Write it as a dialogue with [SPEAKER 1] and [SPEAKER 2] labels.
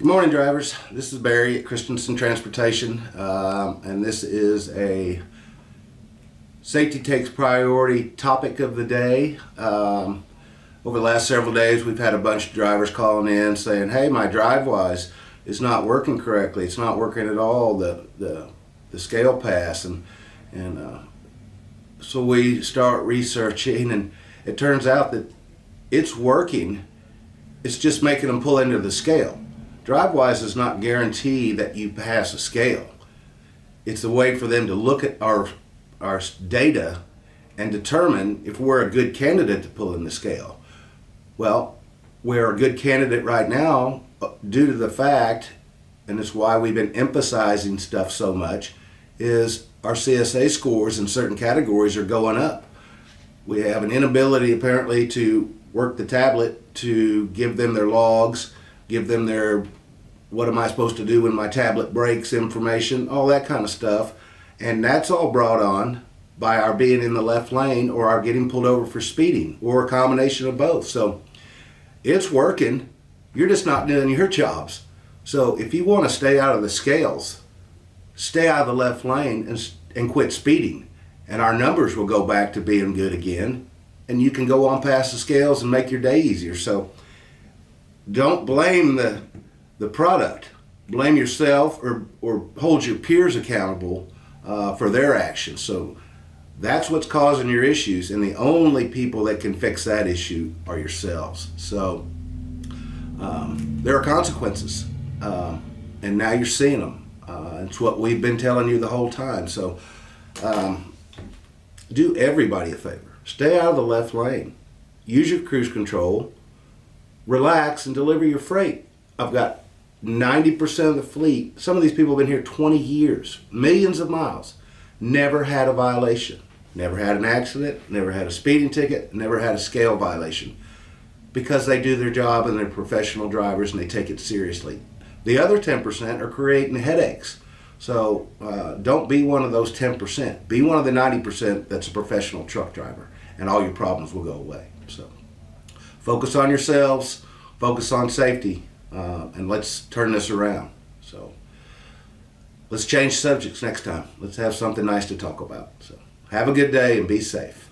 [SPEAKER 1] Morning, drivers. This is Barry at Christenson Transportation, and this is a safety takes priority topic of the day. Over the last several days, we've had a bunch of drivers calling in saying, "Hey, my DriveWyze is not working correctly. It's not working at all. The scale pass," and so we start researching, and it turns out that it's working. It's just making them pull into the scale. DriveWyze does not guarantee that you pass a scale. It's a way for them to look at our data and determine if we're a good candidate to pull in the scale. Well, we're a good candidate right now due to the fact, and it's why we've been emphasizing stuff so much, is our CSA scores in certain categories are going up. We have an inability apparently to work the tablet to give them their logs, give them their what am I supposed to do when my tablet breaks information, all that kind of stuff. And that's all brought on by our being in the left lane or our getting pulled over for speeding or a combination of both. So it's working. You're just not doing your jobs. So if you want to stay out of the scales, stay out of the left lane and quit speeding. And our numbers will go back to being good again. And you can go on past the scales and make your day easier. So don't blame the product. Blame yourself or hold your peers accountable for their actions. So that's what's causing your issues, and the only people that can fix that issue are yourselves. So there are consequences, and now you're seeing them. It's what we've been telling you the whole time. So do everybody a favor. Stay out of the left lane. Use your cruise control. Relax and deliver your freight. I've got 90% of the fleet. Some of these people have been here 20 years, millions of miles, never had a violation, never had an accident, never had a speeding ticket, never had a scale violation, because they do their job and they're professional drivers and they take it seriously. The other 10% are creating headaches. So don't be one of those 10%. Be one of the 90% that's a professional truck driver, and all your problems will go away. So focus on yourselves, focus on safety. And let's turn this around. So let's change subjects next time. Let's have something nice to talk about. So have a good day and be safe.